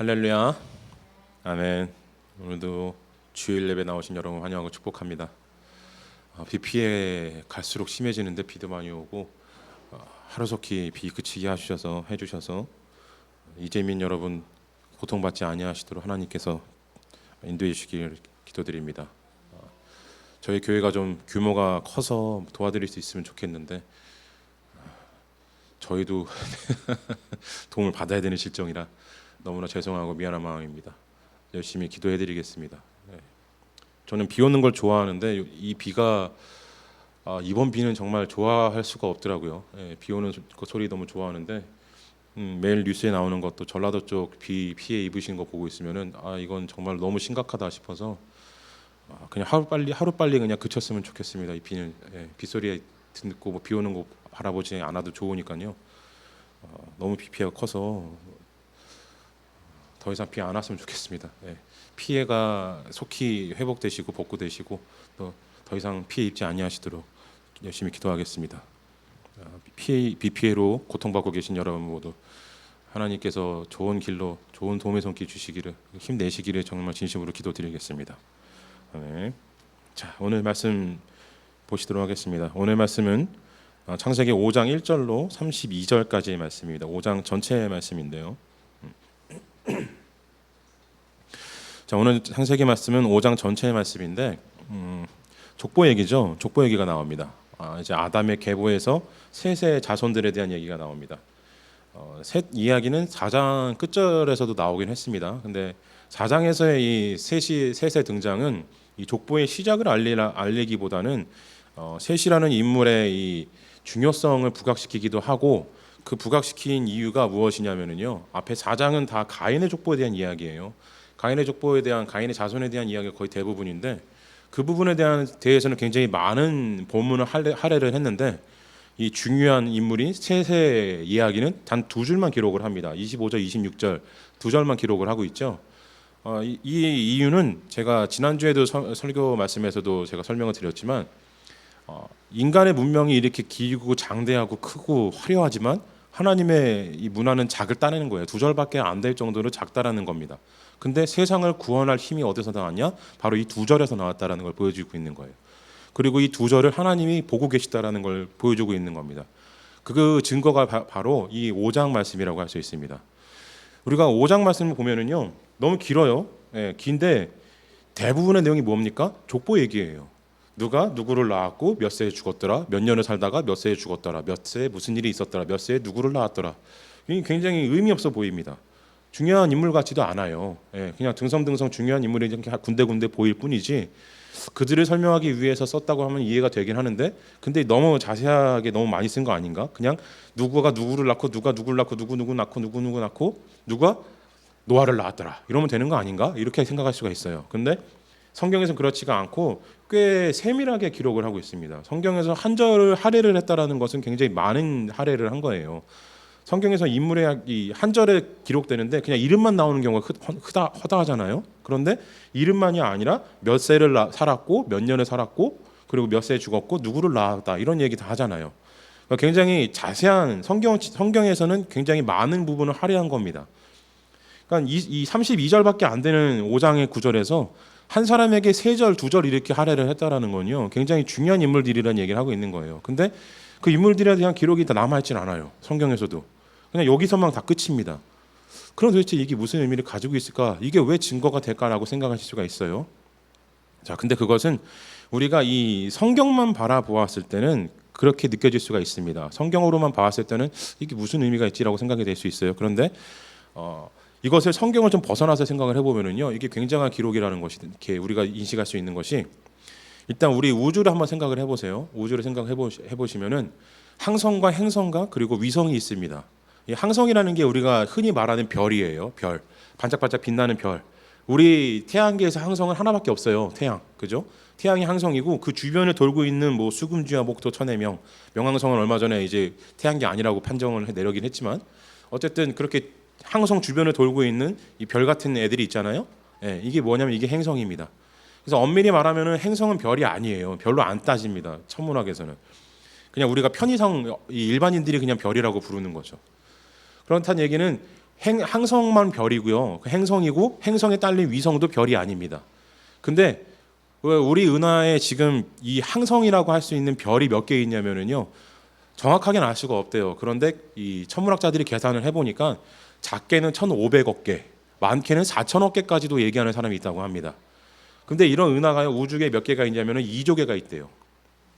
할렐루야, 아멘. 오늘도 주일 예배 나오신 여러분 환영하고 축복합니다. 비 피해 갈수록 심해지는데 비도 많이 오고 하루속히 비 그치게 해주셔서 이재민 여러분 고통받지 아니하시도록 하나님께서 인도해 주시길 기도드립니다. 저희 교회가 좀 규모가 커서 도와드릴 수 있으면 좋겠는데 저희도 도움을 받아야 되는 실정이라 너무나 죄송하고 미안한 마음입니다. 열심히 기도해드리겠습니다. 저는 비 오는 걸 좋아하는데 이 비가 이번 비는 정말 좋아할 수가 없더라고요. 비 오는 그 소리 너무 좋아하는데 매일 뉴스에 나오는 것도 전라도 쪽 비 피해 입으신 거 보고 있으면은 이건 정말 너무 심각하다 싶어서 그냥 하루 빨리 그냥 그쳤으면 좋겠습니다. 이 비는 빗소리 듣고 뭐 비 오는 거 바라보지 않아도 좋으니까요. 너무 비 피해가 커서 더 이상 비 안 왔으면 좋겠습니다. 피해가 속히 회복되시고 복구되시고 또 더 이상 피해 입지 아니하시도록 열심히 기도하겠습니다. 비 피해로 고통받고 계신 여러분 모두 하나님께서 좋은 길로 좋은 도움의 손길 주시기를 힘내시기를 정말 진심으로 기도드리겠습니다. 자, 오늘 말씀 보시도록 하겠습니다. 오늘 말씀은 창세기 5장 1절로 32절까지의 말씀입니다. 5장 전체의 말씀인데요. 자, 오늘 창세기 말씀은 5장 전체의 말씀인데 족보 얘기죠. 족보 얘기가 나옵니다. 이제 아담의 계보에서 셋의 자손들에 대한 얘기가 나옵니다. 셋 이야기는 4장 끝절에서도 나오긴 했습니다. 근데 4장에서의 이 셋의 등장은 이 족보의 시작을 알리기보다는 셋이라는 인물의 이 중요성을 부각시키기도 하고 그 부각시킨 이유가 무엇이냐면요. 앞에 4장은 다 가인의 족보에 대한 이야기예요. 가인의 족보에 대한 가인의 자손에 대한 이야기가 거의 대부분인데 그 부분에 대해서는 굉장히 많은 본문을 할애를 했는데 이 중요한 인물인 셋의 이야기는 단 두 줄만 기록을 합니다. 25절, 26절 두 절만 기록을 하고 있죠. 이 이유는 제가 지난주에도 설교 말씀에서도 제가 설명을 드렸지만 인간의 문명이 이렇게 길고 장대하고 크고 화려하지만 하나님의 이 문화는 작을 따내는 거예요. 두 절밖에 안 될 정도로 작다라는 겁니다. 근데 세상을 구원할 힘이 어디서 나왔냐? 바로 이 두 절에서 나왔다라는 걸 보여주고 있는 거예요. 그리고 이 두 절을 하나님이 보고 계시다라는 걸 보여주고 있는 겁니다. 그 증거가 바로 이 5장 말씀이라고 할 수 있습니다. 우리가 5장 말씀을 보면은요, 너무 길어요. 긴데 대부분의 내용이 뭡니까? 족보 얘기예요. 누가 누구를 낳았고 몇 세에 죽었더라, 몇 년을 살다가 몇 세에 죽었더라, 몇 세에 무슨 일이 있었더라, 몇 세에 누구를 낳았더라. 이게 굉장히 의미 없어 보입니다. 중요한 인물 같지도 않아요. 그냥 등성등성 중요한 인물이 군데군데 보일 뿐이지 그들을 설명하기 위해서 썼다고 하면 이해가 되긴 하는데 근데 너무 자세하게 너무 많이 쓴 거 아닌가? 그냥 누구가 누구를 낳고 누가 누구를 낳고 누구 낳고 누구 낳고 누가 노아를 낳았더라 이러면 되는 거 아닌가? 이렇게 생각할 수가 있어요. 근데 성경에서는 그렇지가 않고 꽤 세밀하게 기록을 하고 있습니다. 성경에서 한 절을 할애를 했다라는 것은 굉장히 많은 할애를 한 거예요. 성경에서 인물의 이 한 절에 기록되는데 그냥 이름만 나오는 경우가 허다하잖아요. 그런데 이름만이 아니라 몇 세를 살았고 몇 년을 살았고 그리고 몇 세에 죽었고 누구를 낳았다 이런 얘기 다 하잖아요. 그러니까 굉장히 자세한 성경에서는 굉장히 많은 부분을 할애한 겁니다. 그러니까 이 32절밖에 안 되는 5장의 9절에서 한 사람에게 3절, 2절 이렇게 할애를 했다라는 건요. 굉장히 중요한 인물들이라는 얘기를 하고 있는 거예요. 근데 그 인물들에 대한 기록이 다 남아있진 않아요. 성경에서도. 그냥 여기서만 다 끝입니다. 그럼 도대체 이게 무슨 의미를 가지고 있을까? 이게 왜 증거가 될까라고 생각하실 수가 있어요. 자, 근데 그것은 우리가 이 성경만 바라보았을 때는 그렇게 느껴질 수가 있습니다. 성경으로만 봤을 때는 이게 무슨 의미가 있지라고 생각이 될 수 있어요. 그런데 이것을 성경을 좀 벗어나서 생각을 해보면은요, 이게 굉장한 기록이라는 것이 이렇게 우리가 인식할 수 있는 것이 일단 우리 우주를 한번 생각을 해보세요. 우주를 생각해 보시면은 항성과 행성과 그리고 위성이 있습니다. 이 항성이라는 게 우리가 흔히 말하는 별이에요. 별, 반짝반짝 빛나는 별. 우리 태양계에서 항성은 하나밖에 없어요. 태양, 그죠? 태양이 항성이고 그 주변을 돌고 있는 뭐 수금주와 목토, 천해명, 명왕성은 얼마 전에 이제 태양계 아니라고 판정을 내려긴 했지만 어쨌든 그렇게 항성 주변을 돌고 있는 이 별 같은 애들이 있잖아요. 이게 뭐냐면 이게 행성입니다. 그래서 엄밀히 말하면은 행성은 별이 아니에요. 별로 안 따집니다. 천문학에서는 그냥 우리가 편의상 일반인들이 그냥 별이라고 부르는 거죠. 그렇다는 얘기는 행성만 별이고요. 행성이고 행성에 딸린 위성도 별이 아닙니다. 근데 왜 우리 은하에 지금 이 항성이라고 할 수 있는 별이 몇 개 있냐면은요. 정확하게는 알 수가 없대요. 그런데 이 천문학자들이 계산을 해보니까 작게는 1,500억 개, 많게는 4천억 개까지도 얘기하는 사람이 있다고 합니다. 근데 이런 은하가요, 우주에 몇 개가 있냐면은 2조 개가 있대요.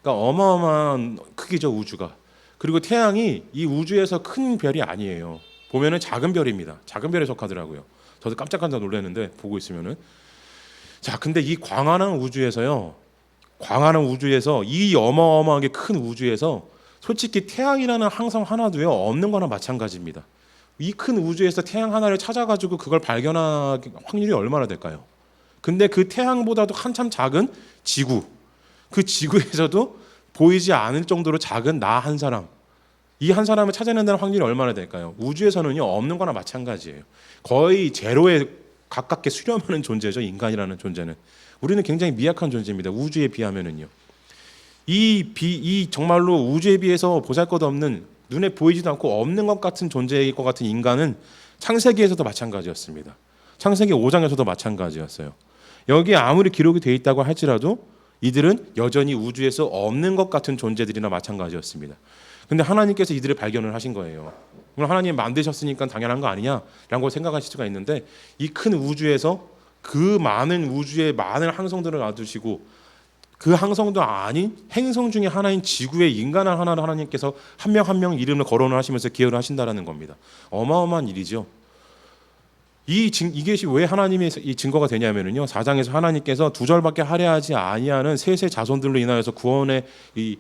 그러니까 어마어마한 크기죠, 우주가. 그리고 태양이 이 우주에서 큰 별이 아니에요. 보면은 작은 별입니다. 작은 별에 속하더라고요. 저도 깜짝깜짝 놀랐는데 보고 있으면은. 자, 근데 이 광활한 우주에서요, 광활한 우주에서 이 어마어마하게 큰 우주에서 솔직히 태양이라는 항성 하나도요 없는 거나 마찬가지입니다. 이 큰 우주에서 태양 하나를 찾아가지고 그걸 발견할 확률이 얼마나 될까요? 근데 그 태양보다도 한참 작은 지구, 그 지구에서도 보이지 않을 정도로 작은 나 한 사람, 이 한 사람을 찾아낸다는 확률이 얼마나 될까요? 우주에서는요 없는 거나 마찬가지예요. 거의 제로에 가깝게 수렴하는 존재죠. 인간이라는 존재는. 우리는 굉장히 미약한 존재입니다. 우주에 비하면은요. 이 정말로 우주에 비해서 보잘것없는, 눈에 보이지도 않고 없는 것 같은 존재일 것 같은 인간은 창세기에서도 마찬가지였습니다. 창세기 5장에서도 마찬가지였어요. 여기에 아무리 기록이 돼 있다고 할지라도 이들은 여전히 우주에서 없는 것 같은 존재들이나 마찬가지였습니다. 근데 하나님께서 이들을 발견을 하신 거예요. 물론 하나님 만드셨으니까 당연한 거 아니냐라고 생각하실 수가 있는데, 이 큰 우주에서 그 많은 우주의 많은 항성들을 놔두시고 그 항성도 아닌 행성 중에 하나인 지구의 인간을 하나를 하나님께서 한 명 한 명 이름을 거론을 하시면서 기여를 하신다라는 겁니다. 어마어마한 일이죠. 이게 왜 하나님의 이 증거가 되냐면요, 4장에서 하나님께서 두 절밖에 할애하지 아니하는 셋의 자손들로 인하여서 구원의 이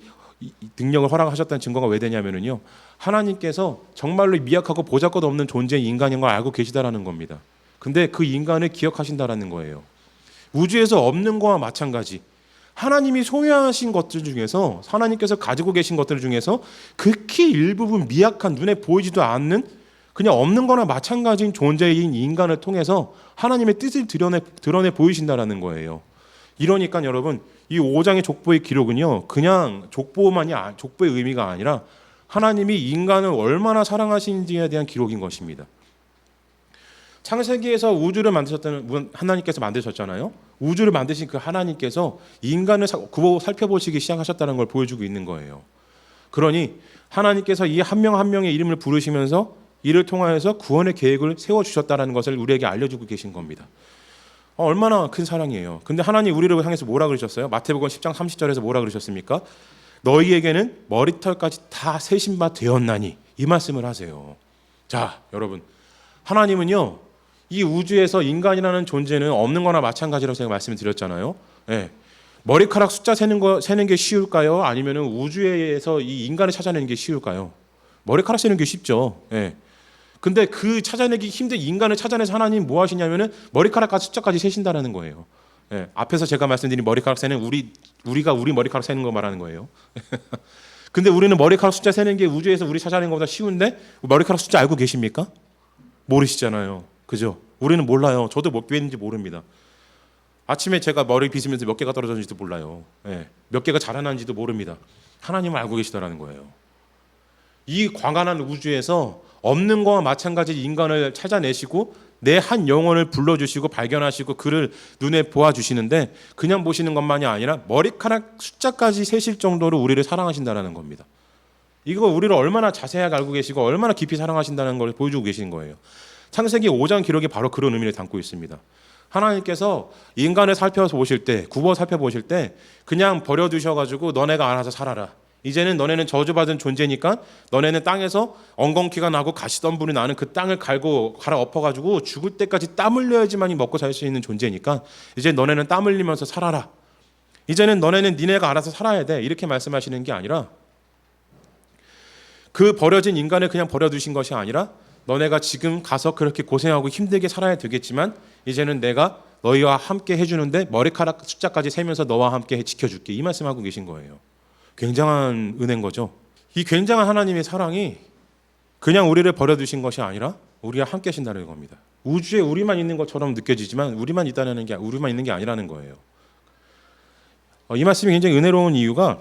능력을 허락하셨다는 증거가 왜 되냐면요, 하나님께서 정말로 미약하고 보잘것없는 존재인 인간인 걸 알고 계시다라는 겁니다. 근데 그 인간을 기억하신다라는 거예요. 우주에서 없는 거와 마찬가지. 하나님이 소유하신 것들 중에서, 하나님께서 가지고 계신 것들 중에서 극히 일부분 미약한, 눈에 보이지도 않는 그냥 없는 거나 마찬가지인 존재인 인간을 통해서 하나님의 뜻을 드러내 보이신다라는 거예요. 이러니까 여러분, 이 5장의 족보의 기록은요, 그냥 족보의 의미가 아니라 하나님이 인간을 얼마나 사랑하시는지에 대한 기록인 것입니다. 창세기에서 우주를 만드셨다는 하나님께서 만드셨잖아요. 우주를 만드신 그 하나님께서 인간을 살펴보시기 시작하셨다는 걸 보여주고 있는 거예요. 그러니 하나님께서 이 한 명 한 명의 이름을 부르시면서 이를 통하여서 구원의 계획을 세워주셨다는 것을 우리에게 알려주고 계신 겁니다. 얼마나 큰 사랑이에요. 근데 하나님 우리를 향해서 뭐라 그러셨어요? 마태복음 10장 30절에서 뭐라 그러셨습니까? 너희에게는 머리털까지 다 세신 바 되었나니, 이 말씀을 하세요. 자, 여러분, 하나님은요, 이 우주에서 인간이라는 존재는 없는 거나 마찬가지라고 제가 말씀을 드렸잖아요. 네. 머리카락 숫자 세는 게 쉬울까요? 아니면 우주에서 이 인간을 찾아내는 게 쉬울까요? 머리카락 세는 게 쉽죠. 네. 근데 그 찾아내기 힘든 인간을 찾아내서 하나님 뭐 하시냐면은 머리카락까지 숫자까지 세신다라는 거예요. 네. 앞에서 제가 말씀드린 머리카락 세는 우리가 우리 머리카락 세는 거 말하는 거예요. 근데 우리는 머리카락 숫자 세는 게 우주에서 우리 찾아내는 것보다 쉬운데, 머리카락 숫자 알고 계십니까? 모르시잖아요. 그죠? 우리는 몰라요. 저도 몇 개인지 모릅니다. 아침에 제가 머리 빗으면서 몇 개가 떨어졌는지도 몰라요. 네. 몇 개가 자라나는지도 모릅니다. 하나님은 알고 계시다라는 거예요. 이 광활한 우주에서 없는 거와 마찬가지 인간을 찾아내시고 내 한 영혼을 불러주시고 발견하시고 그를 눈에 보아주시는데, 그냥 보시는 것만이 아니라 머리카락 숫자까지 세실 정도로 우리를 사랑하신다는 겁니다. 이거 우리를 얼마나 자세하게 알고 계시고 얼마나 깊이 사랑하신다는 걸 보여주고 계신 거예요. 창세기 5장 기록이 바로 그런 의미를 담고 있습니다. 하나님께서 인간을 살펴보실 때, 굽어 살펴보실 때 그냥 버려두셔가지고 너네가 알아서 살아라. 이제는 너네는 저주받은 존재니까 너네는 땅에서 엉겅퀴가 나고 가시덤불이 나는 그 땅을 갈아엎어가지고 죽을 때까지 땀 흘려야지만이 먹고 살 수 있는 존재니까 이제 너네는 땀 흘리면서 살아라. 이제는 너네는 니네가 알아서 살아야 돼. 이렇게 말씀하시는 게 아니라, 그 버려진 인간을 그냥 버려두신 것이 아니라 너네가 지금 가서 그렇게 고생하고 힘들게 살아야 되겠지만 이제는 내가 너희와 함께 해주는데 머리카락 숫자까지 세면서 너와 함께 지켜줄게. 이 말씀하고 계신 거예요. 굉장한 은혜인 거죠. 이 굉장한 하나님의 사랑이 그냥 우리를 버려두신 것이 아니라 우리와 함께 하신다는 겁니다. 우주에 우리만 있는 것처럼 느껴지지만 우리만 있는 게 아니라는 거예요. 이 말씀이 굉장히 은혜로운 이유가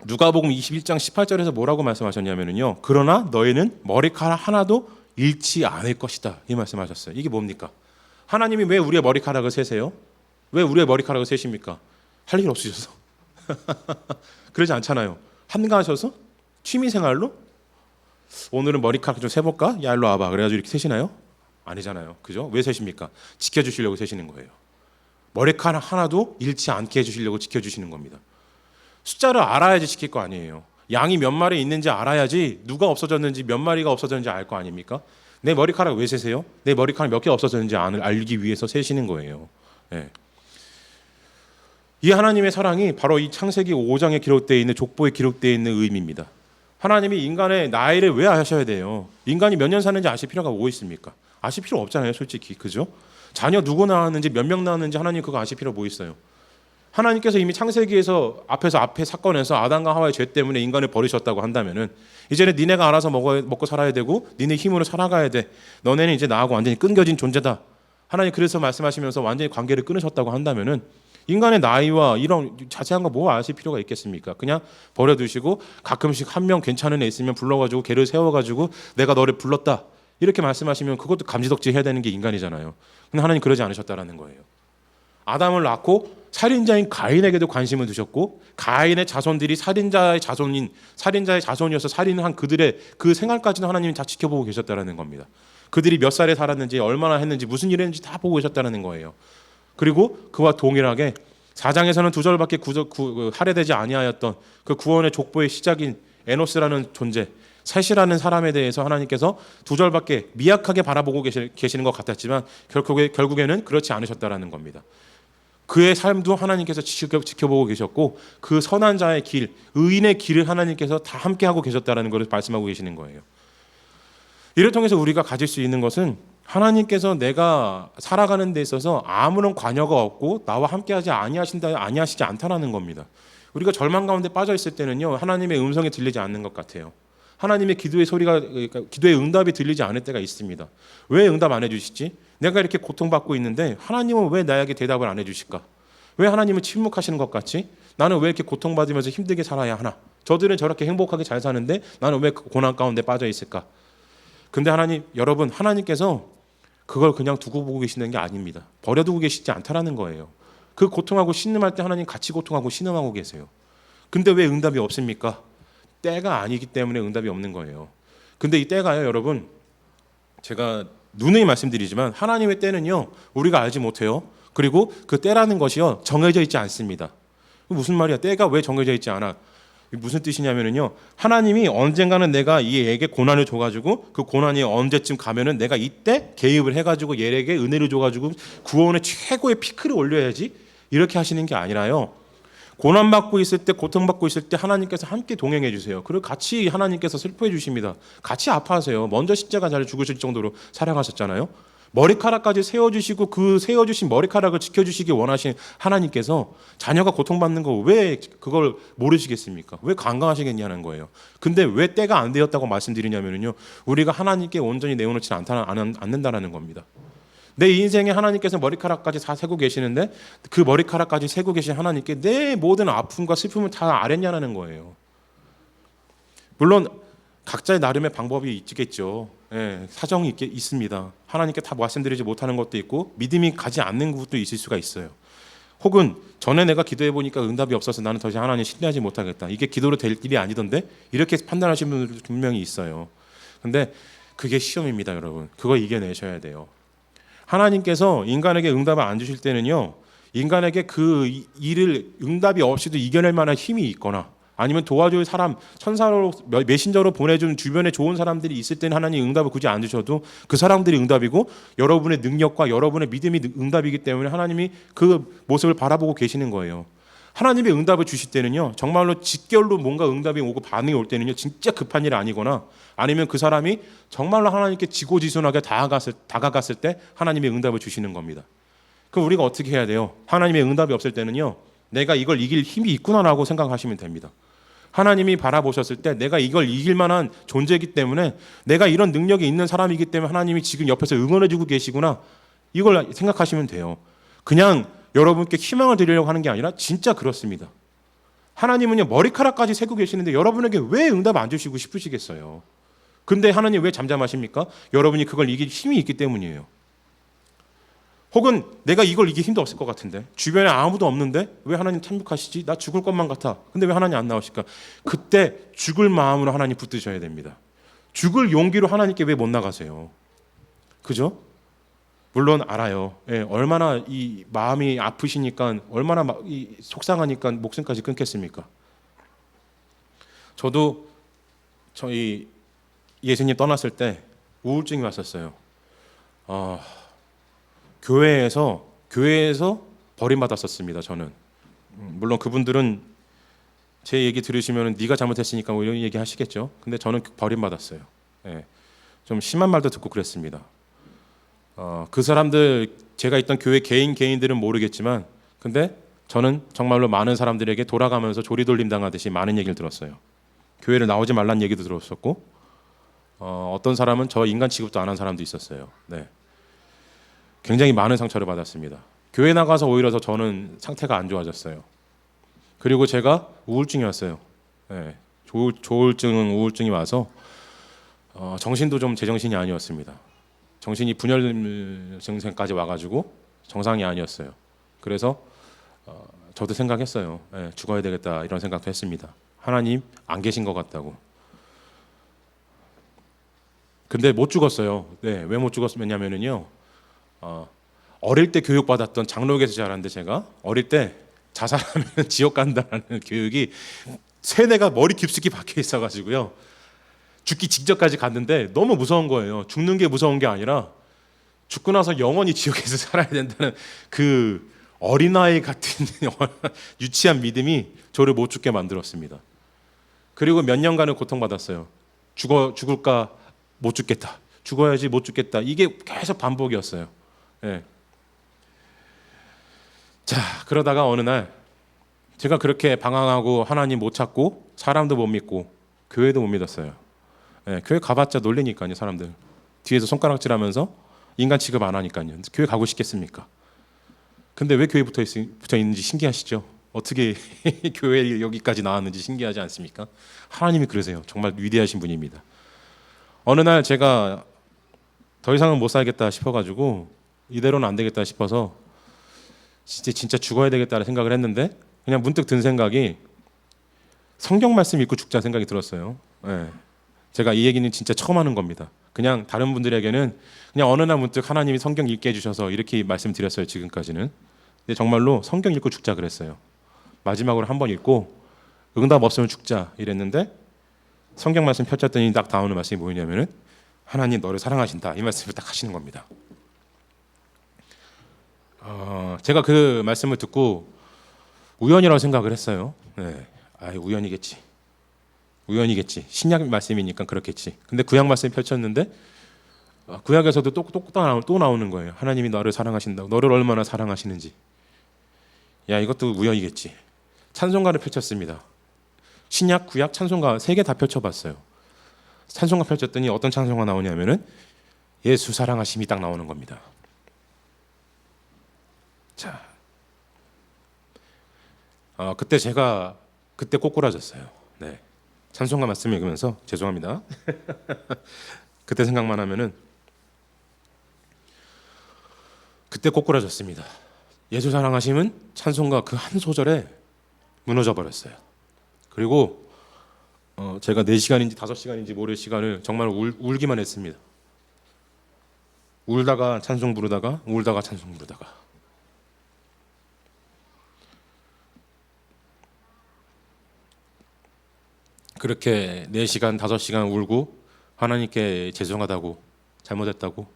누가복음 21장 18절에서 뭐라고 말씀하셨냐면요, 그러나 너희는 머리카락 하나도 잃지 않을 것이다. 이 말씀하셨어요. 이게 뭡니까? 하나님이 왜 우리의 머리카락을 세세요? 왜 우리의 머리카락을 세십니까? 할 일 없으셔서. 그러지 않잖아요. 한가하셔서? 취미생활로? 오늘은 머리카락 좀 세볼까? 야 일로 와봐. 그래가지고 이렇게 세시나요? 아니잖아요. 그죠? 왜 세십니까? 지켜주시려고 세시는 거예요. 머리카락 하나도 잃지 않게 해주시려고 지켜주시는 겁니다. 숫자를 알아야지 지킬 거 아니에요. 양이 몇 마리 있는지 알아야지 누가 없어졌는지 몇 마리가 없어졌는지 알 거 아닙니까? 내 머리카락 왜 세세요? 내 머리카락 몇 개 없어졌는지 알기 위해서 세시는 거예요. 네. 이 하나님의 사랑이 바로 이 창세기 5장에 기록되어 있는 족보에 기록되어 있는 의미입니다. 하나님이 인간의 나이를 왜 아셔야 돼요? 인간이 몇 년 사는지 아실 필요가 뭐 있습니까? 아실 필요 없잖아요, 솔직히. 그죠? 자녀 누구 낳았는지 몇 명 낳았는지 하나님 그거 아실 필요 뭐 있어요? 하나님께서 이미 창세기에서 앞에 사건에서 아담과 하와의 죄 때문에 인간을 버리셨다고 한다면은 이제는 니네가 알아서 먹고 살아야 되고 니네 힘으로 살아가야 돼. 너네는 이제 나하고 완전히 끊겨진 존재다. 하나님 그래서 말씀하시면서 완전히 관계를 끊으셨다고 한다면은 인간의 나이와 이런 자세한 거 뭐 아실 필요가 있겠습니까? 그냥 버려두시고 가끔씩 한 명 괜찮은 애 있으면 불러가지고 걔를 세워가지고 내가 너를 불렀다 이렇게 말씀하시면 그것도 감지덕지 해야 되는 게 인간이잖아요. 근데 하나님 그러지 않으셨다라는 거예요. 아담을 낳고 살인자인 가인에게도 관심을 두셨고 가인의 자손들이 살인자의 자손이어서 살인한 그들의 그 생활까지도 하나님이 다 지켜보고 계셨다라는 겁니다. 그들이 몇 살에 살았는지 얼마나 했는지 무슨 일을 했는지 다 보고 계셨다는 거예요. 그리고 그와 동일하게 4장에서는 2절밖에 할애되지 아니하였던 그 구원의 족보의 시작인 에노스라는 존재, 셋이라는 사람에 대해서 하나님께서 2절밖에 미약하게 바라보고 계시는 것 같았지만 결국에는 그렇지 않으셨다라는 겁니다. 그의 삶도 하나님께서 지켜보고 계셨고 그 선한 자의 길, 의인의 길을 하나님께서 다 함께하고 계셨다라는 것을 말씀하고 계시는 거예요. 이를 통해서 우리가 가질 수 있는 것은 하나님께서 내가 살아가는 데 있어서 아무런 관여가 없고 나와 함께하지 아니하시지 않다라는 겁니다. 우리가 절망 가운데 빠져 있을 때는요, 하나님의 음성이 들리지 않는 것 같아요. 하나님의 기도의 소리가, 기도의 응답이 들리지 않을 때가 있습니다. 왜 응답 안 해주시지? 내가 이렇게 고통받고 있는데 하나님은 왜 나에게 대답을 안 해주실까? 왜 하나님은 침묵하시는 것 같지? 나는 왜 이렇게 고통받으면서 힘들게 살아야 하나? 저들은 저렇게 행복하게 잘 사는데 나는 왜 고난 가운데 빠져 있을까? 근데 여러분, 하나님께서 그걸 그냥 두고 보고 계시는 게 아닙니다. 버려두고 계시지 않다라는 거예요. 그 고통하고 신음할 때 하나님 같이 고통하고 신음하고 계세요. 근데 왜 응답이 없습니까? 때가 아니기 때문에 응답이 없는 거예요. 근데 이 때가요, 여러분, 제가 누누이 말씀드리지만 하나님의 때는요, 우리가 알지 못해요. 그리고 그 때라는 것이요, 정해져 있지 않습니다. 무슨 말이야? 때가 왜 정해져 있지 않아? 무슨 뜻이냐면요, 하나님이 언젠가는 내가 이 애에게 고난을 줘가지고 그 고난이 언제쯤 가면은 내가 이때 개입을 해가지고 얘에게 은혜를 줘가지고 구원의 최고의 피크를 올려야지 이렇게 하시는 게 아니라요, 고난받고 있을 때, 고통받고 있을 때 하나님께서 함께 동행해 주세요. 그리고 같이 하나님께서 슬퍼해 주십니다. 같이 아파하세요. 먼저 십자가 잘 죽으실 정도로 사랑하셨잖아요. 머리카락까지 세워주시고 그 세워주신 머리카락을 지켜주시기 원하신 하나님께서 자녀가 고통받는 거 왜 그걸 모르시겠습니까? 왜 관광하시겠냐는 거예요. 근데 왜 때가 안 되었다고 말씀드리냐면요, 우리가 하나님께 온전히 내어놓지 않는다라는 겁니다. 내 인생에 하나님께서 머리카락까지 다 세고 계시는데 그 머리카락까지 세고 계신 하나님께 내 모든 아픔과 슬픔을 다 아랬냐는 거예요. 물론 각자의 나름의 방법이 있겠죠. 예, 사정이 있습니다. 하나님께 다 말씀드리지 못하는 것도 있고 믿음이 가지 않는 것도 있을 수가 있어요. 혹은 전에 내가 기도해 보니까 응답이 없어서 나는 더 이상 하나님 신뢰하지 못하겠다, 이게 기도로 될 일이 아니던데, 이렇게 판단하시는 분들 분명히 있어요. 근데 그게 시험입니다, 여러분. 그거 이겨내셔야 돼요. 하나님께서 인간에게 응답을 안 주실 때는요, 인간에게 그 일을 응답이 없이도 이겨낼 만한 힘이 있거나 아니면 도와줄 사람, 천사로 메신저로 보내준 주변에 좋은 사람들이 있을 때는 하나님 응답을 굳이 안 주셔도 그 사람들이 응답이고 여러분의 능력과 여러분의 믿음이 응답이기 때문에 하나님이 그 모습을 바라보고 계시는 거예요. 하나님이 응답을 주실 때는요, 정말로 직결로 뭔가 응답이 오고 반응이 올 때는요, 진짜 급한 일 아니거나 아니면 그 사람이 정말로 하나님께 지고지순하게 다가갔을 때 하나님의 응답을 주시는 겁니다. 그럼 우리가 어떻게 해야 돼요? 하나님의 응답이 없을 때는요, 내가 이걸 이길 힘이 있구나라고 생각하시면 됩니다. 하나님이 바라보셨을 때 내가 이걸 이길 만한 존재이기 때문에, 내가 이런 능력이 있는 사람이기 때문에 하나님이 지금 옆에서 응원해주고 계시구나, 이걸 생각하시면 돼요. 그냥 여러분께 희망을 드리려고 하는 게 아니라 진짜 그렇습니다. 하나님은요, 머리카락까지 세고 계시는데 여러분에게 왜 응답 안 주시고 싶으시겠어요? 근데 하나님 왜 잠잠하십니까? 여러분이 그걸 이길 힘이 있기 때문이에요. 혹은 내가 이걸 이길 힘도 없을 것 같은데, 주변에 아무도 없는데 왜 하나님 참육하시지? 나 죽을 것만 같아. 근데 왜 하나님 안 나오실까? 그때 죽을 마음으로 하나님 붙드셔야 됩니다. 죽을 용기로 하나님께 왜 못 나가세요? 그죠? 물론 알아요. 예, 얼마나 이 마음이 아프시니까, 얼마나 이 속상하니까 목숨까지 끊겠습니까? 저도 저희 예수님 떠났을 때 우울증이 왔었어요. 교회에서 버림받았었습니다. 저는 물론 그분들은 제 얘기 들으시면 네가 잘못했으니까 뭐 이런 얘기 하시겠죠. 근데 저는 버림받았어요. 예, 좀 심한 말도 듣고 그랬습니다. 그 사람들, 제가 있던 교회 개인들은 모르겠지만, 근데 저는 정말로 많은 사람들에게 돌아가면서 조리돌림 당하듯이 많은 얘기를 들었어요. 교회를 나오지 말란 얘기도 들었었고, 어떤 사람은 저 인간 취급도 안 한 사람도 있었어요. 네. 굉장히 많은 상처를 받았습니다. 교회 나가서 오히려 더 저는 상태가 안 좋아졌어요. 그리고 제가 우울증이 왔어요. 네. 우울증이 와서 정신도 좀 제정신이 아니었습니다. 정신이 분열 증세까지 와가지고 정상이 아니었어요. 그래서 저도 생각했어요. 네, 죽어야 되겠다 이런 생각도 했습니다. 하나님 안 계신 것 같다고. 근데 못 죽었어요. 네, 왜 못 죽었냐면요. 어릴 때 교육받았던 장로교에서 자랐는데, 제가 어릴 때 자살하면 지옥 간다는 교육이 세뇌가 머리 깊숙이 박혀 있어가지고요. 죽기 직전까지 갔는데 너무 무서운 거예요. 죽는 게 무서운 게 아니라 죽고 나서 영원히 지옥에서 살아야 된다는 그 어린아이 같은 유치한 믿음이 저를 못 죽게 만들었습니다. 그리고 몇 년간을 고통받았어요. 죽을까 못 죽겠다. 죽어야지 못 죽겠다. 이게 계속 반복이었어요. 네. 자, 그러다가 어느 날 제가 그렇게 방황하고 하나님 못 찾고 사람도 못 믿고 교회도 못 믿었어요. 네, 교회 가봤자 놀리니까요. 사람들 뒤에서 손가락질하면서 인간 취급 안 하니까요. 교회 가고 싶겠습니까? 근데 왜 교회에 붙어 있는지 신기하시죠? 어떻게 교회 여기까지 나왔는지 신기하지 않습니까? 하나님이 그러세요. 정말 위대하신 분입니다. 어느 날 제가 더 이상은 못 살겠다 싶어가지고, 이대로는 안 되겠다 싶어서 진짜 죽어야 되겠다는 생각을 했는데, 그냥 문득 든 생각이 성경 말씀 읽고 죽자 생각이 들었어요. 네. 제가 이 얘기는 진짜 처음 하는 겁니다. 그냥 다른 분들에게는 그냥 어느 날 문득 하나님이 성경 읽게 해주셔서 이렇게 말씀드렸어요. 지금까지는. 근데 정말로 성경 읽고 죽자 그랬어요. 마지막으로 한번 읽고 응답 없으면 죽자 이랬는데, 성경 말씀 펼쳤더니 딱 나오는 말씀이 뭐냐면은 하나님 너를 사랑하신다, 이 말씀을 딱 하시는 겁니다. 제가 그 말씀을 듣고 우연이라고 생각을 했어요. 네. 우연이겠지. 신약 말씀이니까 그렇겠지. 근데 구약 말씀이 펼쳤는데 구약에서도 또 나오는 거예요. 하나님이 너를 사랑하신다고, 너를 얼마나 사랑하시는지. 야, 이것도 우연이겠지. 찬송가를 펼쳤습니다. 신약, 구약, 찬송가 3개 다 펼쳐봤어요. 찬송가 펼쳤더니 어떤 찬송가 나오냐면은 예수 사랑하심이 딱 나오는 겁니다. 자, 그때 제가 꼬꾸라졌어요. 네. 찬송가 말씀 읽으면서 죄송합니다. 그때 생각만 하면은 그때 꼬꾸라졌습니다. 예수 사랑하심은 찬송가 그 한 소절에 무너져 버렸어요. 그리고 제가 4시간인지 5시간인지 모를 시간을 정말 울기만 했습니다. 울다가 찬송 부르다가 그렇게 4시간 5시간 울고 하나님께 죄송하다고, 잘못했다고,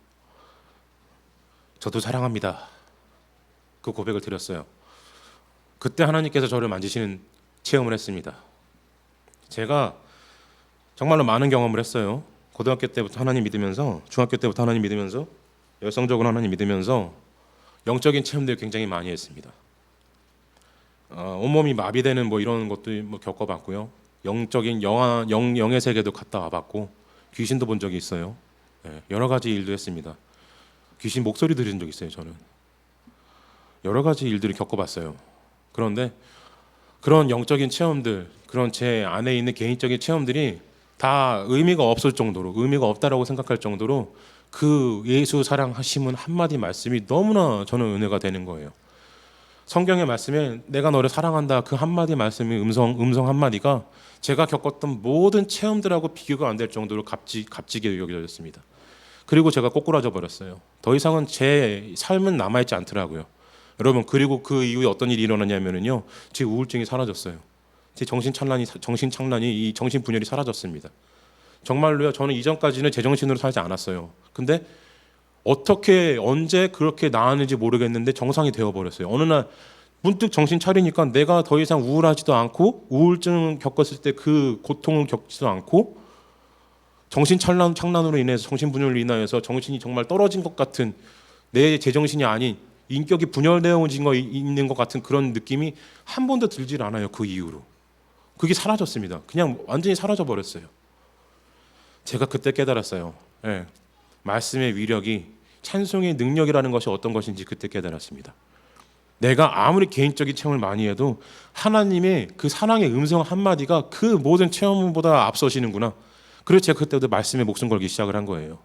저도 사랑합니다, 그 고백을 드렸어요. 그때 하나님께서 저를 만지시는 체험을 했습니다. 제가 정말로 많은 경험을 했어요. 고등학교 때부터 하나님 믿으면서, 중학교 때부터 하나님 믿으면서, 열성적으로 하나님 믿으면서 영적인 체험들을 굉장히 많이 했습니다. 온몸이 마비되는 뭐 이런 것도 뭐 겪어봤고요. 영적인 영의 세계도 갔다 와봤고, 귀신도 본 적이 있어요. 네, 여러 가지 일도 했습니다. 귀신 목소리 들은 적 있어요. 저는 여러 가지 일들을 겪어봤어요. 그런데 그런 영적인 체험들, 그런 제 안에 있는 개인적인 체험들이 다 의미가 없을 정도로, 의미가 없다라고 생각할 정도로 그 예수 사랑하심은 한마디 말씀이 너무나 저는 은혜가 되는 거예요. 성경의 말씀에 내가 너를 사랑한다 그 한마디 말씀이 음성 한마디가 제가 겪었던 모든 체험들하고 비교가 안 될 정도로 값지게 여겨졌습니다. 그리고 제가 꼬꾸라져 버렸어요. 더 이상은 제 삶은 남아있지 않더라고요. 여러분, 그리고 그 이후에 어떤 일이 일어나냐면요, 제 우울증이 사라졌어요. 제 정신창란이 이 정신분열이 사라졌습니다. 정말로요. 저는 이전까지는 제정신으로 살지 않았어요. 근데 어떻게 언제 그렇게 나았는지 모르겠는데 정상이 되어버렸어요. 어느 날 문득 정신 차리니까 내가 더 이상 우울하지도 않고 우울증 겪었을 때 그 고통을 겪지도 않고 정신창란으로 인해서 정신분열로 인하여서 정신이 정말 떨어진 것 같은 내 제정신이 아닌 인격이 분열되어진 거 있는 것 같은 그런 느낌이 한 번도 들질 않아요. 그 이후로 그게 사라졌습니다. 그냥 완전히 사라져 버렸어요. 제가 그때 깨달았어요. 예, 말씀의 위력이 찬송의 능력이라는 것이 어떤 것인지 그때 깨달았습니다. 내가 아무리 개인적인 체험을 많이 해도 하나님의 그 사랑의 음성 한마디가 그 모든 체험보다 앞서시는구나. 그래서 제가 그때부터 말씀에 목숨 걸기 시작을 한 거예요.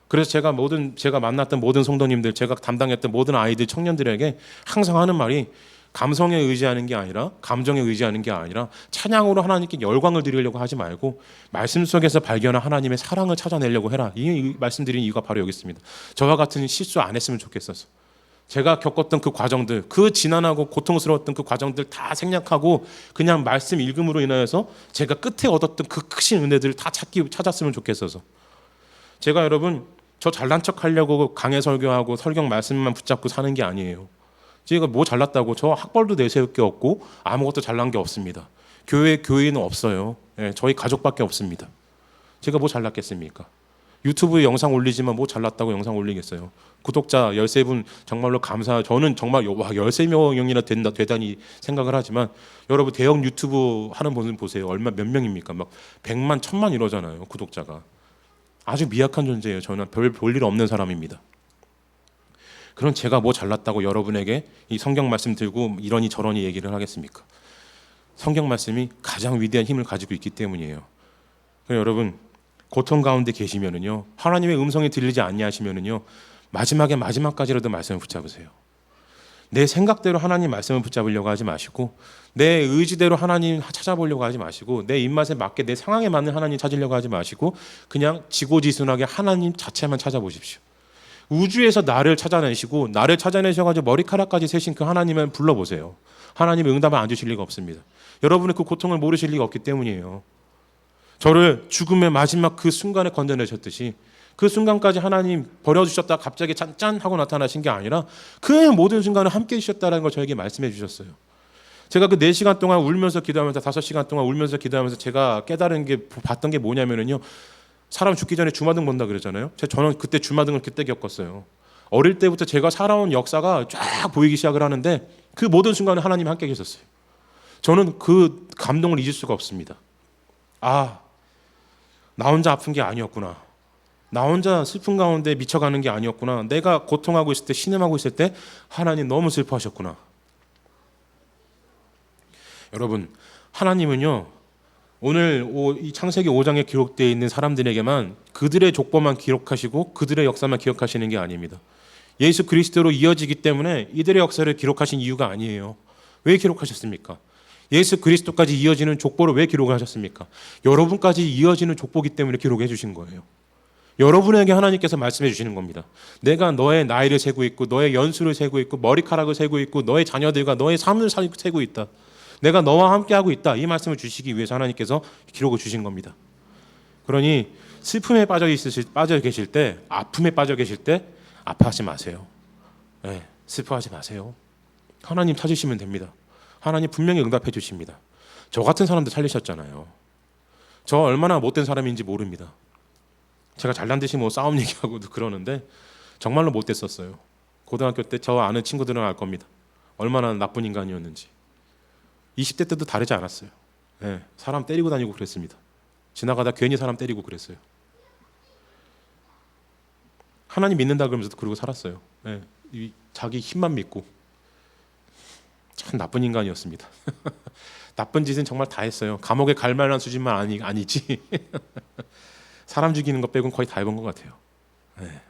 그래서 제가 만났던 모든 성도님들, 제가 담당했던 모든 아이들, 청년들에게 항상 하는 말이 감성에 의지하는 게 아니라, 감정에 의지하는 게 아니라 찬양으로 하나님께 열광을 드리려고 하지 말고 말씀 속에서 발견한 하나님의 사랑을 찾아내려고 해라. 이 말씀드린 이유가 바로 여기 있습니다. 저와 같은 실수 안 했으면 좋겠어서. 제가 겪었던 그 과정들, 그 지난하고 고통스러웠던 그 과정들 다 생략하고 그냥 말씀 읽음으로 인하여서 제가 끝에 얻었던 그 크신 은혜들을 다 찾았으면 좋겠어서. 제가 여러분, 저 잘난 척 하려고 강해 설교하고 설경 말씀만 붙잡고 사는 게 아니에요. 제가 뭐 잘났다고, 저 학벌도 내세울 게 없고 아무것도 잘난 게 없습니다. 교회는 없어요. 예, 저희 가족밖에 없습니다. 제가 뭐 잘났겠습니까? 유튜브에 영상 올리지만 뭐 잘났다고 영상 올리겠어요. 구독자 13분 정말로 감사. 저는 정말 13명이나 되다니 생각을 하지만 여러분 대형 유튜브 하는 분들 보세요. 몇 명입니까? 막 100만, 1000만 이러잖아요. 구독자가. 아주 미약한 존재예요. 저는 별 볼 일 없는 사람입니다. 그럼 제가 뭐 잘났다고 여러분에게 이 성경 말씀 들고 이러니 저러니 얘기를 하겠습니까? 성경 말씀이 가장 위대한 힘을 가지고 있기 때문이에요. 여러분, 고통 가운데 계시면은요, 하나님의 음성이 들리지 아니하시면은요, 마지막까지라도 말씀을 붙잡으세요. 내 생각대로 하나님 말씀을 붙잡으려고 하지 마시고, 내 의지대로 하나님 찾아보려고 하지 마시고, 내 입맛에 맞게 내 상황에 맞는 하나님 찾으려고 하지 마시고, 그냥 지고지순하게 하나님 자체만 찾아보십시오. 우주에서 나를 찾아내시고 나를 찾아내셔가지고 머리카락까지 세신 그 하나님을 불러보세요. 하나님의 응답을 안 주실 리가 없습니다. 여러분의 그 고통을 모르실 리가 없기 때문이에요. 저를 죽음의 마지막 그 순간에 건져내셨듯이 그 순간까지 하나님 버려주셨다 갑자기 짠 하고 나타나신 게 아니라 그 모든 순간을 함께 해주셨다는 걸 저에게 말씀해 주셨어요. 제가 그 4시간 동안 울면서 기도하면서 5시간 동안 울면서 기도하면서 제가 깨달은 게 봤던 게 뭐냐면요, 사람 죽기 전에 주마등 본다 그러잖아요. 저는 그때 주마등을 그때 겪었어요. 어릴 때부터 제가 살아온 역사가 쫙 보이기 시작을 하는데 그 모든 순간에 하나님이 함께 계셨어요. 저는 그 감동을 잊을 수가 없습니다. 아, 나 혼자 아픈 게 아니었구나. 나 혼자 슬픈 가운데 미쳐가는 게 아니었구나. 내가 고통하고 있을 때, 신음하고 있을 때 하나님 너무 슬퍼하셨구나. 여러분, 하나님은요, 오늘 이 창세기 5장에 기록되어 있는 사람들에게만 그들의 족보만 기록하시고 그들의 역사만 기억하시는 게 아닙니다. 예수 그리스도로 이어지기 때문에 이들의 역사를 기록하신 이유가 아니에요. 왜 기록하셨습니까? 예수 그리스도까지 이어지는 족보를 왜 기록을 하셨습니까? 여러분까지 이어지는 족보기 때문에 기록해 주신 거예요. 여러분에게 하나님께서 말씀해 주시는 겁니다. 내가 너의 나이를 세고 있고 너의 연수를 세고 있고 머리카락을 세고 있고 너의 자녀들과 너의 삶을 세고 있다. 내가 너와 함께하고 있다. 이 말씀을 주시기 위해서 하나님께서 기록을 주신 겁니다. 그러니 슬픔에 빠져 계실 때, 아픔에 빠져 계실 때 아파하지 마세요. 네, 슬퍼하지 마세요. 하나님 찾으시면 됩니다. 하나님 분명히 응답해 주십니다. 저 같은 사람도 살리셨잖아요. 저 얼마나 못된 사람인지 모릅니다. 제가 잘난 듯이 뭐 싸움 얘기하고도 그러는데 정말로 못됐었어요. 고등학교 때 저 아는 친구들은 알 겁니다. 얼마나 나쁜 인간이었는지. 20대 때도 다르지 않았어요. 네, 사람 때리고 다니고 그랬습니다. 지나가다 괜히 사람 때리고 그랬어요. 하나님 믿는다 그러면서도 그러고 살았어요. 네, 자기 힘만 믿고 참 나쁜 인간이었습니다. 나쁜 짓은 정말 다 했어요. 감옥에 갈 만한 수준만 아니지. 사람 죽이는 것 빼고는 거의 다 해본 것 같아요. 네.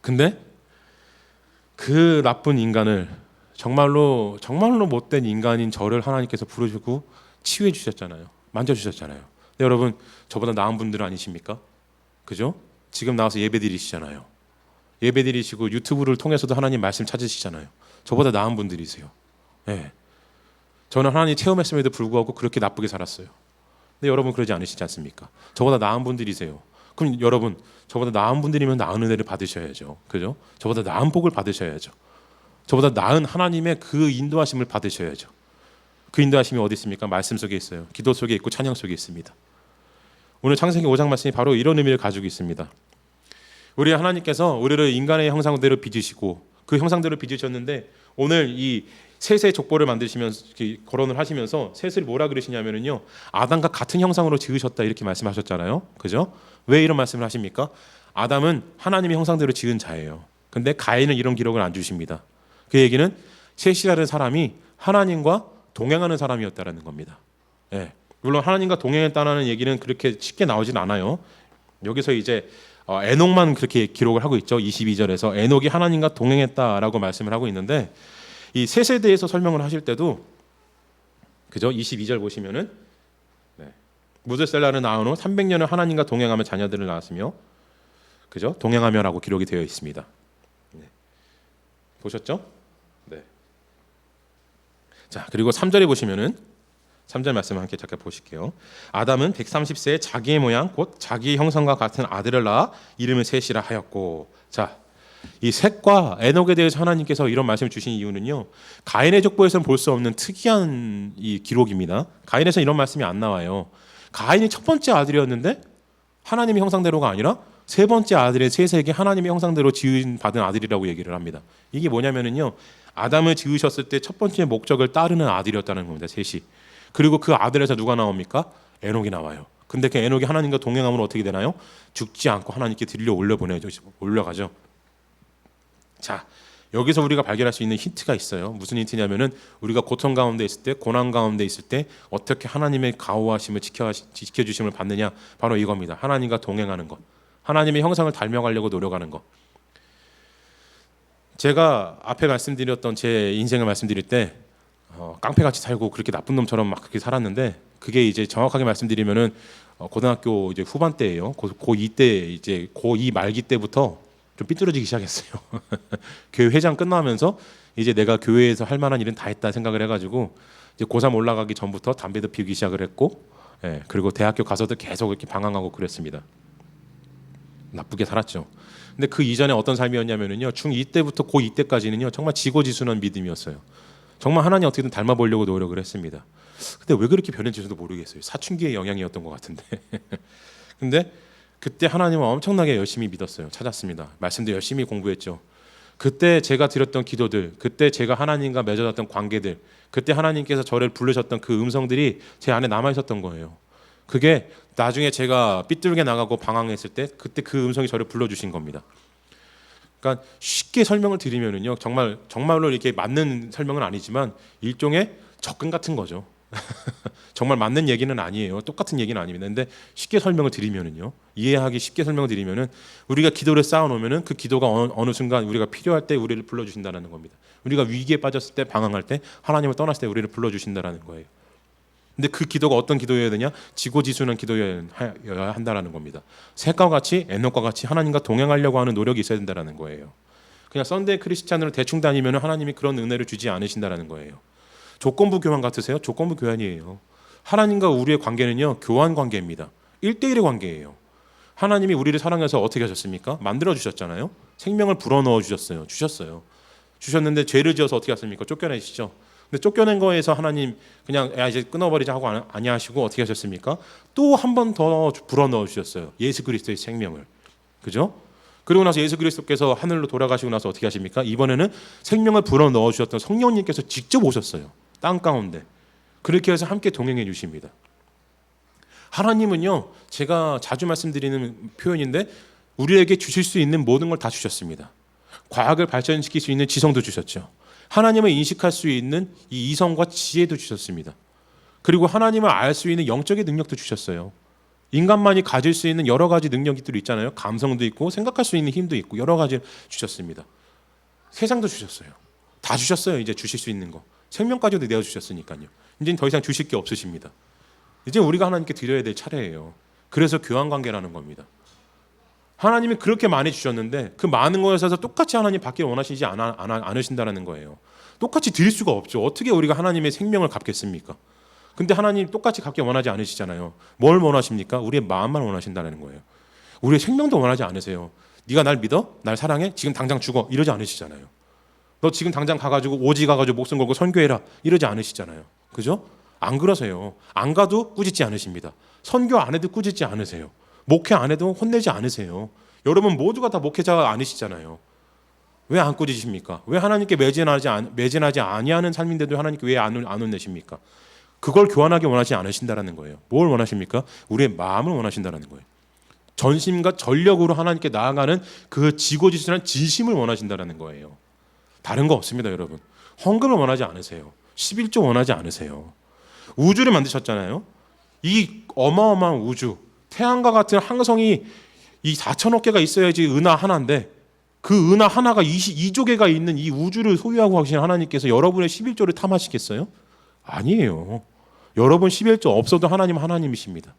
근데 그 나쁜 인간을 정말로 못된 인간인 저를 하나님께서 부르시고 치유해 주셨잖아요. 만져주셨잖아요. 근데 여러분, 저보다 나은 분들은 아니십니까? 그죠? 지금 나와서 예배 드리시잖아요. 예배 드리시고 유튜브를 통해서도 하나님 말씀 찾으시잖아요. 저보다 나은 분들이세요. 네. 저는 하나님 체험했음에도 불구하고 그렇게 나쁘게 살았어요. 근데 여러분 그러지 않으시지 않습니까? 저보다 나은 분들이세요. 그럼 여러분, 저보다 나은 분들이면 나은 은혜를 받으셔야죠. 그죠? 저보다 나은 복을 받으셔야죠. 저보다 나은 하나님의 그 인도하심을 받으셔야죠. 그 인도하심이 어디 있습니까? 말씀 속에 있어요. 기도 속에 있고 찬양 속에 있습니다. 오늘 창세기 5장 말씀이 바로 이런 의미를 가지고 있습니다. 우리 하나님께서 우리를 인간의 형상대로 빚으시고 그 형상대로 빚으셨는데 오늘 이 셋의 족보를 만드시면서 거론을 하시면서 셋을 뭐라 그러시냐면요, 아담과 같은 형상으로 지으셨다 이렇게 말씀하셨잖아요. 그죠? 왜 이런 말씀을 하십니까? 아담은 하나님의 형상대로 지은 자예요. 근데 가인은 이런 기록을 안 주십니다. 그 얘기는 셋이라는 사람이 하나님과 동행하는 사람이었다라는 겁니다. 예. 물론 하나님과 동행했다는 얘기는 그렇게 쉽게 나오진 않아요. 여기서 이제 에녹만 그렇게 기록을 하고 있죠. 22절에서 에녹이 하나님과 동행했다라고 말씀을 하고 있는데, 이 셋에 대해서 설명을 하실 때도 그죠? 22절 보시면은 무드셀라는 낳은 후 300년을 하나님과 동행하며 자녀들을 낳았으며, 그죠? 동행하며라고 기록이 되어 있습니다. 네. 보셨죠? 네. 자, 그리고 3절에 보시면은 3절 말씀 함께 잠깐 보실게요. 아담은 130세에 자기의 모양 곧 자기의 형상과 같은 아들을 낳아 이름을 셋이라 하였고. 자, 이 셋과 에녹에 대해서 하나님께서 이런 말씀을 주신 이유는요, 가인의 족보에서는 볼 수 없는 특이한 이 기록입니다. 가인에서는 이런 말씀이 안 나와요. 가인이 첫 번째 아들이었는데 하나님의 형상대로가 아니라 세 번째 아들의 셋에게 하나님의 형상대로 지은 받은 아들이라고 얘기를 합니다. 이게 뭐냐면은요, 아담을 지으셨을 때 첫 번째 목적을 따르는 아들이었다는 겁니다. 셋이. 그리고 그 아들에서 누가 나옵니까? 에녹이 나와요. 근데 그 에녹이 하나님과 동행하면 어떻게 되나요? 죽지 않고 하나님께 들려 올려가죠. 자, 여기서 우리가 발견할 수 있는 힌트가 있어요. 무슨 힌트냐면은 우리가 고통 가운데 있을 때, 고난 가운데 있을 때 어떻게 하나님의 가호하심을 지켜주심을 받느냐, 바로 이겁니다. 하나님과 동행하는 것, 하나님의 형상을 닮아가려고 노력하는 것. 제가 앞에 말씀드렸던 제 인생을 말씀드릴 때 깡패같이 살고 그렇게 나쁜 놈처럼 막 그렇게 살았는데, 그게 이제 정확하게 말씀드리면은 고등학교 이제 후반 때예요. 고2 때, 이제 고2 말기 때부터 좀 삐뚤어지기 시작했어요. 교회 회장 끝나면서 이제 내가 교회에서 할 만한 일은 다 했다 생각을 해가지고 이제 고3 올라가기 전부터 담배도 피우기 시작을 했고, 그리고 대학교 가서도 계속 이렇게 방황하고 그랬습니다. 나쁘게 살았죠. 근데 그 이전에 어떤 삶이었냐면요, 중2 때부터 고2 때까지는요 정말 지고지순한 믿음이었어요. 정말 하나님 어떻게든 닮아보려고 노력을 했습니다. 근데 왜 그렇게 변했는지도 모르겠어요. 사춘기의 영향이었던 것 같은데. 근데 그때 하나님을 엄청나게 열심히 믿었어요. 찾았습니다. 말씀도 열심히 공부했죠. 그때 제가 드렸던 기도들, 그때 제가 하나님과 맺어졌던 관계들, 그때 하나님께서 저를 부르셨던 그 음성들이 제 안에 남아 있었던 거예요. 그게 나중에 제가 삐뚤게 나가고 방황했을 때 그때 그 음성이 저를 불러주신 겁니다. 그러니까 쉽게 설명을 드리면은요, 정말로 이렇게 맞는 설명은 아니지만 일종의 접근 같은 거죠. 정말 맞는 얘기는 아니에요. 똑같은 얘기는 아닙니다. 근데 쉽게 설명을 드리면은요, 이해하기 쉽게 설명을 드리면은 우리가 기도를 쌓아놓으면은 그 기도가 어느 순간 우리가 필요할 때 우리를 불러주신다는 겁니다. 우리가 위기에 빠졌을 때, 방황할 때, 하나님을 떠났을 때 우리를 불러주신다는 거예요. 근데 그 기도가 어떤 기도여야 되냐? 지고지순한 기도여야 한다는 겁니다. 셋과 같이, 에녹과 같이 하나님과 동행하려고 하는 노력이 있어야 된다는 거예요. 그냥 썬데이 크리스찬으로 대충 다니면 하나님이 그런 은혜를 주지 않으신다는 거예요. 조건부 교환 같으세요? 조건부 교환이에요. 하나님과 우리의 관계는요, 교환 관계입니다. 1대1의 관계예요. 하나님이 우리를 사랑해서 어떻게 하셨습니까? 만들어 주셨잖아요. 생명을 불어넣어 주셨어요. 주셨는데 죄를 지어서 어떻게 하십니까? 쫓겨내시죠. 근데 쫓겨낸 거에서 하나님 그냥 이제 끊어버리자 하고 아니하시고 어떻게 하셨습니까? 또 한 번 더 불어넣어 주셨어요. 예수 그리스도의 생명을. 그죠? 그리고 나서 예수 그리스도께서 하늘로 돌아가시고 나서 어떻게 하십니까? 이번에는 생명을 불어넣어 주셨던 성령님께서 직접 오셨어요. 땅 가운데. 그렇게 해서 함께 동행해 주십니다. 하나님은요, 제가 자주 말씀드리는 표현인데, 우리에게 주실 수 있는 모든 걸 다 주셨습니다. 과학을 발전시킬 수 있는 지성도 주셨죠. 하나님을 인식할 수 있는 이 이성과 지혜도 주셨습니다. 그리고 하나님을 알 수 있는 영적인 능력도 주셨어요. 인간만이 가질 수 있는 여러 가지 능력들이 있잖아요. 감성도 있고 생각할 수 있는 힘도 있고 여러 가지 주셨습니다. 세상도 주셨어요. 다 주셨어요. 이제 주실 수 있는 거. 생명까지도 내어주셨으니까요. 이제는 더 이상 주실 게 없으십니다. 이제 우리가 하나님께 드려야 될 차례예요. 그래서 교환관계라는 겁니다. 하나님이 그렇게 많이 주셨는데 그 많은 거에 있어서 똑같이 하나님 받기를 원하시지 않으신다는 거예요. 똑같이 드릴 수가 없죠. 어떻게 우리가 하나님의 생명을 갚겠습니까? 근데 하나님 똑같이 갚기 원하지 않으시잖아요. 뭘 원하십니까? 우리의 마음만 원하신다는 거예요. 우리의 생명도 원하지 않으세요. 네가 날 믿어? 날 사랑해? 지금 당장 죽어. 이러지 않으시잖아요. 너 지금 당장 가가지고 오지 가가지고 목숨 걸고 선교해라. 이러지 않으시잖아요. 그죠? 안 그러세요. 안 가도 꾸짖지 않으십니다. 선교 안 해도 꾸짖지 않으세요. 목회 안 해도 혼내지 않으세요. 여러분 모두가 다 목회자가 아니시잖아요. 왜 안 꾸짖으십니까? 왜 하나님께 매진하지 아니하는 삶인데도 하나님께 왜 안 혼내십니까? 그걸 교환하기 원하지 않으신다라는 거예요. 뭘 원하십니까? 우리의 마음을 원하신다라는 거예요. 전심과 전력으로 하나님께 나아가는 그 지고지순한 진심을 원하신다라는 거예요. 다른 거 없습니다, 여러분. 헌금을 원하지 않으세요. 11조 원하지 않으세요. 우주를 만드셨잖아요. 이 어마어마한 우주, 태양과 같은 항성이 이 4천억 개가 있어야지 은하 하나인데 그 은하 하나가 22조 개가 있는 이 우주를 소유하고 계신 하나님께서 여러분의 11조를 탐하시겠어요? 아니에요. 여러분 11조 없어도 하나님 하나님이십니다.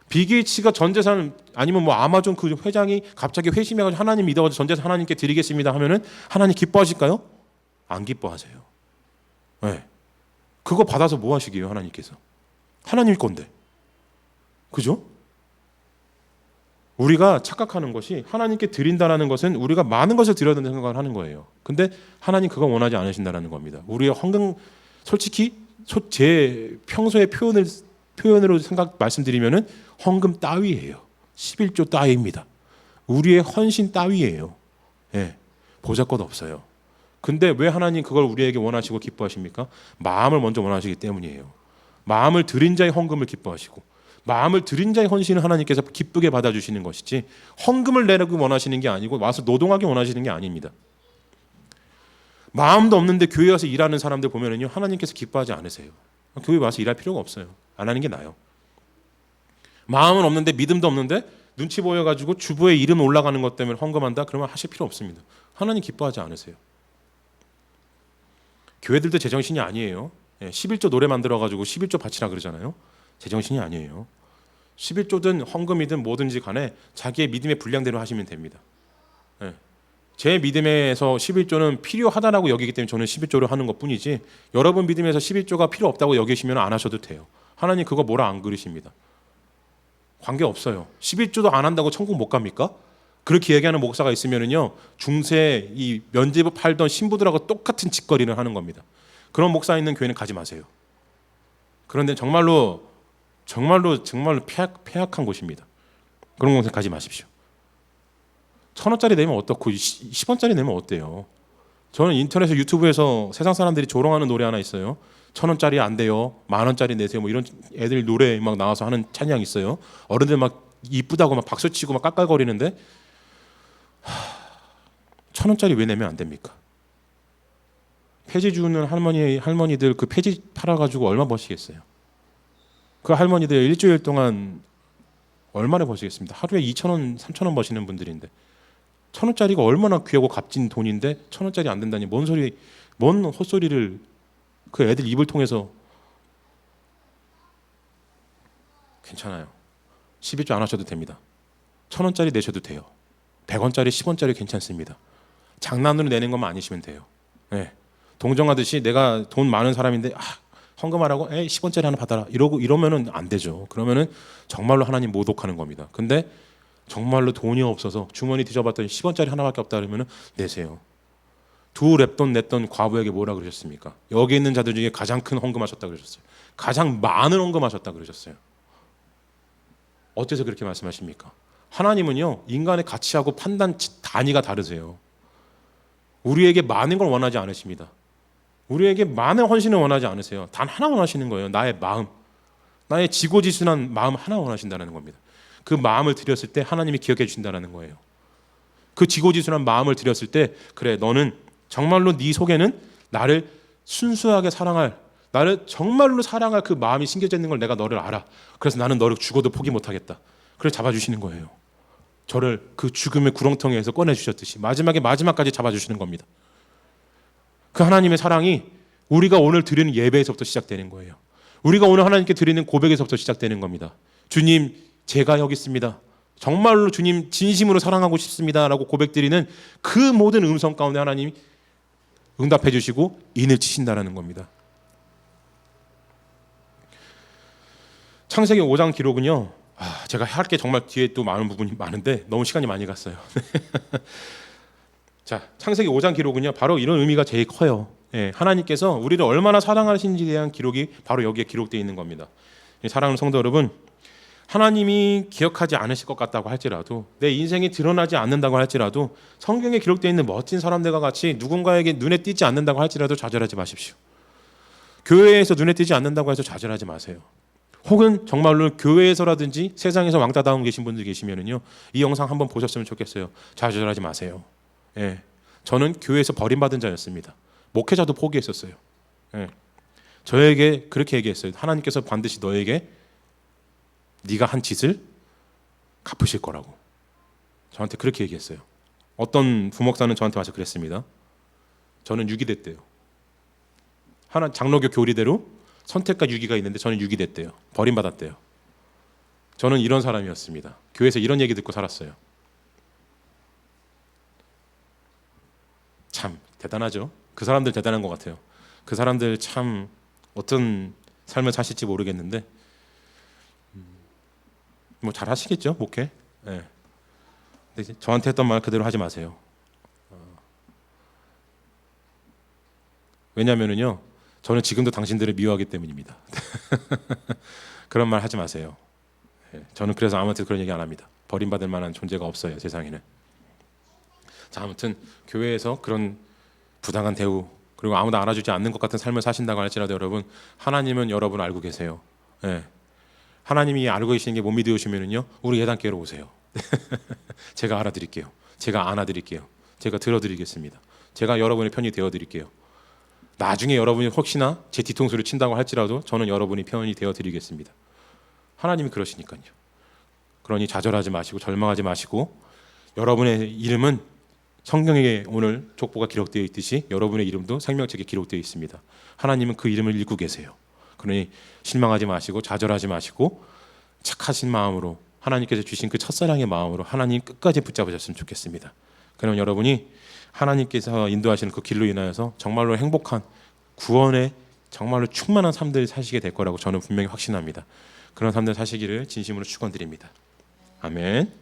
비게이츠가 전 재산 아니면 뭐 아마존 그 회장이 갑자기 회심해가지고 하나님 믿어가지고 전 재산 하나님께 드리겠습니다 하면은 하나님 기뻐하실까요? 안 기뻐하세요. 네. 그거 받아서 뭐 하시게요 하나님께서? 하나님 건데. 그죠? 우리가 착각하는 것이 하나님께 드린다는 것은 우리가 많은 것을 드려야 된다는 생각을 하는 거예요. 근데 하나님 그거 원하지 않으신다는 겁니다. 우리의 헌금 솔직히 제 평소의 표현으로 말씀드리면은 헌금 따위예요. 11조 따위입니다. 우리의 헌신 따위예요. 예, 보잘것 없어요. 근데 왜 하나님 그걸 우리에게 원하시고 기뻐하십니까? 마음을 먼저 원하시기 때문이에요. 마음을 드린 자의 헌금을 기뻐하시고 마음을 드린 자의 헌신을 하나님께서 기쁘게 받아주시는 것이지 헌금을 내려고 원하시는 게 아니고 와서 노동하기 원하시는 게 아닙니다. 마음도 없는데 교회 와서 일하는 사람들 보면은요 하나님께서 기뻐하지 않으세요. 교회 와서 일할 필요가 없어요. 안 하는 게 나아요. 마음은 없는데 믿음도 없는데 눈치 보여가지고 주부의 이름 올라가는 것 때문에 헌금한다? 그러면 하실 필요 없습니다. 하나님 기뻐하지 않으세요. 교회들도 제정신이 아니에요. 11조 노래 만들어가지고 11조 바치라 그러잖아요. 제정신이 아니에요. 11조든 헌금이든 뭐든지 간에 자기의 믿음의 분량대로 하시면 됩니다. 제 믿음에서 11조는 필요하다라고 여기기 때문에 저는 11조를 하는 것뿐이지 여러분 믿음에서 11조가 필요 없다고 여기시면 안 하셔도 돼요. 하나님 그거 뭐라 안 그러십니다. 관계없어요. 11조도 안 한다고 천국 못 갑니까? 그렇게 얘기하는 목사가 있으면요 중세 이 면제부 팔던 신부들하고 똑같은 짓거리를 하는 겁니다. 그런 목사 있는 교회는 가지 마세요. 그런데 정말로 폐악한 곳입니다. 그런 곳에 가지 마십시오. 1,000원짜리 내면 어떻고 10원짜리 내면 어때요? 저는 인터넷 유튜브에서 세상 사람들이 조롱하는 노래 하나 있어요. 1,000원짜리 안 돼요. 10,000원짜리 내세요. 뭐 이런 애들 노래 막 나와서 하는 찬양 있어요. 어른들 막 이쁘다고 막 박수치고 막 깎아거리는데 1,000원짜리 왜 내면 안 됩니까? 폐지 주는 할머니들 그 폐지 팔아가지고 얼마 버시겠어요? 그 할머니들 일주일 동안 얼마나 버시겠습니다. 하루에 2,000원, 3,000원 버시는 분들인데 1,000원짜리가 얼마나 귀하고 값진 돈인데 1,000원짜리 안 된다니 뭔 헛소리를 그 애들 입을 통해서. 괜찮아요. 11조 안 하셔도 됩니다. 1,000원짜리 내셔도 돼요. 100원짜리, 10원짜리 괜찮습니다. 장난으로 내는 것만 아니시면 돼요. 네. 동정하듯이 내가 돈 많은 사람인데 헌금하라고 10원짜리 하나 받아라 이러면은 안 되죠. 그러면은 정말로 하나님 모독하는 겁니다. 근데 정말로 돈이 없어서 주머니 뒤져봤더니 10원짜리 하나밖에 없다 그러면은 내세요. 2랩돈 냈던 과부에게 뭐라 그러셨습니까? 여기 있는 자들 중에 가장 큰 헌금하셨다 그러셨어요. 가장 많은 헌금하셨다 그러셨어요. 어째서 그렇게 말씀하십니까? 하나님은요 인간의 가치하고 판단 단위가 다르세요. 우리에게 많은 걸 원하지 않으십니다. 우리에게 많은 헌신을 원하지 않으세요. 단 하나 원하시는 거예요. 나의 마음, 나의 지고지순한 마음 하나 원하신다는 겁니다. 그 마음을 드렸을 때 하나님이 기억해 주신다는 거예요. 그 지고지순한 마음을 드렸을 때 그래 너는 정말로 네 속에는 나를 순수하게 사랑할, 나를 정말로 사랑할 그 마음이 심겨져 있는 걸 내가 너를 알아. 그래서 나는 너를 죽어도 포기 못하겠다. 그래서 잡아주시는 거예요. 저를 그 죽음의 구렁텅이에서 꺼내주셨듯이 마지막까지 잡아주시는 겁니다. 그 하나님의 사랑이 우리가 오늘 드리는 예배에서부터 시작되는 거예요. 우리가 오늘 하나님께 드리는 고백에서부터 시작되는 겁니다. 주님, 제가 여기 있습니다. 정말로 주님 진심으로 사랑하고 싶습니다 라고 고백드리는 그 모든 음성 가운데 하나님이 응답해 주시고 인을 치신다라는 겁니다. 창세기 5장 기록은요, 제가 할 게 정말 뒤에 또 많은 부분이 많은데 너무 시간이 많이 갔어요. 자, 창세기 5장 기록은요, 바로 이런 의미가 제일 커요. 예, 하나님께서 우리를 얼마나 사랑하시는지에 대한 기록이 바로 여기에 기록되어 있는 겁니다. 사랑하는 성도 여러분, 하나님이 기억하지 않으실 것 같다고 할지라도, 내 인생이 드러나지 않는다고 할지라도, 성경에 기록되어 있는 멋진 사람들과 같이 누군가에게 눈에 띄지 않는다고 할지라도 좌절하지 마십시오. 교회에서 눈에 띄지 않는다고 해서 좌절하지 마세요. 혹은 정말로 교회에서라든지 세상에서 왕따다운 계신 분들 계시면은요, 이 영상 한번 보셨으면 좋겠어요. 좌절하지 마세요. 예, 저는 교회에서 버림받은 자였습니다. 목회자도 포기했었어요. 예, 저에게 그렇게 얘기했어요. 하나님께서 반드시 너에게 네가 한 짓을 갚으실 거라고 저한테 그렇게 얘기했어요. 어떤 부목사는 저한테 와서 그랬습니다. 저는 유기됐 대요. 하나 장로교 교리대로 선택과 유기가 있는데 저는 유기됐대요. 버림받았대요. 저는 이런 사람이었습니다. 교회에서 이런 얘기 듣고 살았어요. 참 대단하죠. 그 사람들 대단한 것 같아요. 그 사람들 참 어떤 삶을 사실지 모르겠는데 뭐 잘하시겠죠, 목회. 네. 근데 저한테 했던 말 그대로 하지 마세요. 왜냐하면요, 저는 지금도 당신들을 미워하기 때문입니다. 그런 말 하지 마세요. 네. 저는 그래서 아무한테 그런 얘기 안 합니다. 버림받을 만한 존재가 없어요, 세상에는. 자, 아무튼 교회에서 그런 부당한 대우, 그리고 아무도 알아주지 않는 것 같은 삶을 사신다고 할지라도 여러분, 하나님은 여러분 알고 계세요. 네. 하나님이 알고 계시는 게 못 믿으시면은요, 우리 예단교회로 오세요. 제가 알아드릴게요. 제가 안아드릴게요. 제가 들어드리겠습니다. 제가 여러분의 편이 되어드릴게요. 나중에 여러분이 혹시나 제 뒤통수를 친다고 할지라도 저는 여러분이 편이 되어드리겠습니다. 하나님이 그러시니까요. 그러니 좌절하지 마시고 절망하지 마시고, 여러분의 이름은 성경에 오늘 족보가 기록되어 있듯이 여러분의 이름도 생명책에 기록되어 있습니다. 하나님은 그 이름을 읽고 계세요. 그러니 실망하지 마시고 좌절하지 마시고 착하신 마음으로, 하나님께서 주신 그 첫사랑의 마음으로 하나님 끝까지 붙잡으셨으면 좋겠습니다. 그러면 여러분이 하나님께서 인도하시는 그 길로 인하여서 정말로 행복한 구원의 정말로 충만한 삶들을 사시게 될 거라고 저는 분명히 확신합니다. 그런 삶들 사시기를 진심으로 축원드립니다. 아멘.